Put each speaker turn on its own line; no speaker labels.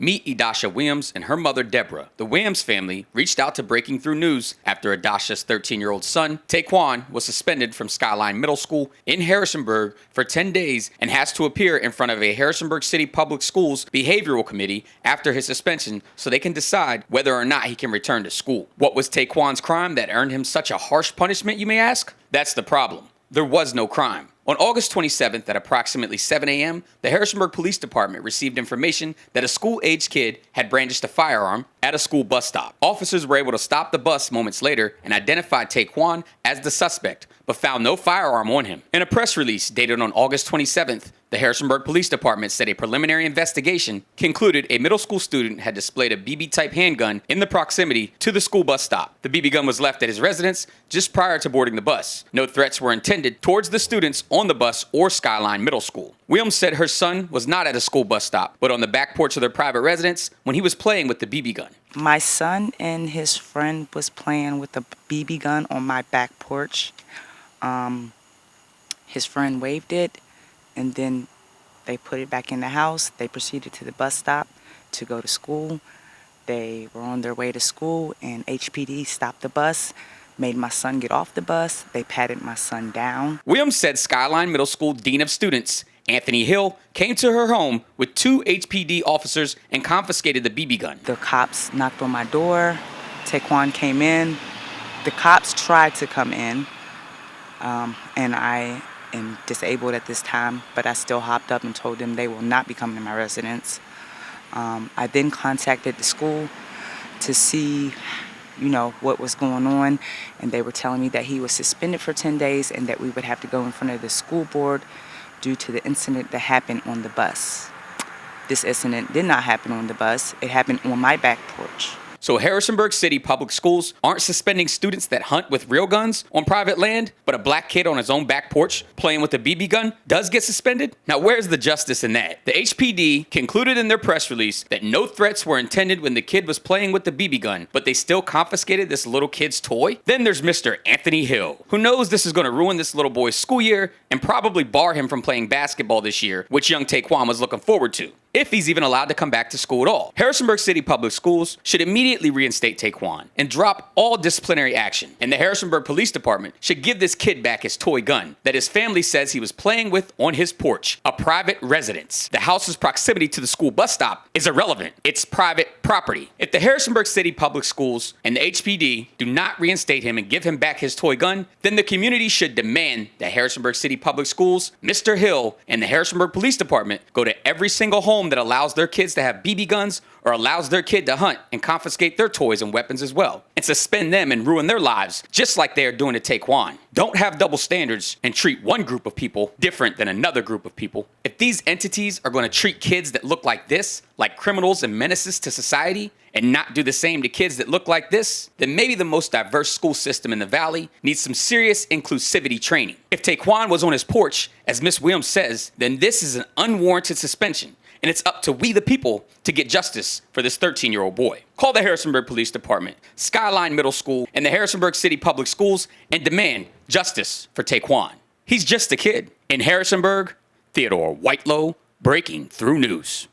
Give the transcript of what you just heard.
Meet Edasha Williams and her mother, Deborah. The Williams family reached out to Breaking Through News after Edasha's 13-year-old son, Tae'Quan, was suspended from Skyline Middle School in Harrisonburg for 10 days and has to appear in front of a Harrisonburg City Public Schools behavioral committee after his suspension so they can decide whether or not he can return to school. What was Tae'Quan's crime that earned him such a harsh punishment, you may ask? That's the problem. There was no crime. On August 27th at approximately 7 a.m., the Harrisonburg Police Department received information that a school-aged kid had brandished a firearm at a school bus stop. Officers were able to stop the bus moments later and identified Tae'Quan as the suspect, but found no firearm on him. In a press release dated on August 27th, the Harrisonburg Police Department said a preliminary investigation concluded a middle school student had displayed a BB-type handgun in the proximity to the school bus stop. The BB gun was left at his residence just prior to boarding the bus. No threats were intended towards the students on the bus or Skyline Middle School. Williams said her son was not at a school bus stop, but on the back porch of their private residence when he was playing with the BB gun.
My son and his friend was playing with the BB gun on my back porch. His friend waved it, and then they put it back in the house. They proceeded to the bus stop to go to school. They were on their way to school, and HPD stopped the bus, made my son get off the bus. They patted my son down.
Williams said Skyline Middle School Dean of Students, Anthony Hill, came to her home with 2 HPD officers and confiscated the BB gun.
The cops knocked on my door. Tae'Quan came in. The cops tried to come in, and I am disabled at this time, but I still hopped up and told them they will not be coming to my residence. I then contacted the school to see, what was going on, and they were telling me that he was suspended for 10 days and that we would have to go in front of the school board due to the incident that happened on the bus. This incident did not happen on the bus. It happened on my back porch.
So Harrisonburg City Public Schools aren't suspending students that hunt with real guns on private land, but a black kid on his own back porch playing with a BB gun does get suspended? Now where's the justice in that? The HPD concluded in their press release that no threats were intended when the kid was playing with the BB gun, but they still confiscated this little kid's toy? Then there's Mr. Anthony Hill, who knows this is going to ruin this little boy's school year and probably bar him from playing basketball this year, which young Tae'Quan was looking forward to, if he's even allowed to come back to school at all. Harrisonburg City Public Schools should immediately reinstate Tae'Quan and drop all disciplinary action. And the Harrisonburg Police Department should give this kid back his toy gun that his family says he was playing with on his porch, a private residence. The house's proximity to the school bus stop is irrelevant. It's private property. If the Harrisonburg City Public Schools and the HPD do not reinstate him and give him back his toy gun, then the community should demand that Harrisonburg City Public Schools, Mr. Hill, and the Harrisonburg Police Department go to every single home that allows their kids to have BB guns or allows their kid to hunt and confiscate their toys and weapons as well, and suspend them and ruin their lives just like they are doing to Tae'Quan. Don't have double standards and treat one group of people different than another group of people. If these entities are going to treat kids that look like this like criminals and menaces to society and not do the same to kids that look like this, then maybe the most diverse school system in the Valley needs some serious inclusivity training. If Tae'Quan was on his porch, as Miss Williams says, then this is an unwarranted suspension, and it's up to we the people to get justice for this 13-year-old boy. Call the Harrisonburg Police Department, Skyline Middle School, and the Harrisonburg City Public Schools and demand justice for Tae'Quan. He's just a kid. In Harrisonburg, Theodore, Whitelow, Breaking Through News.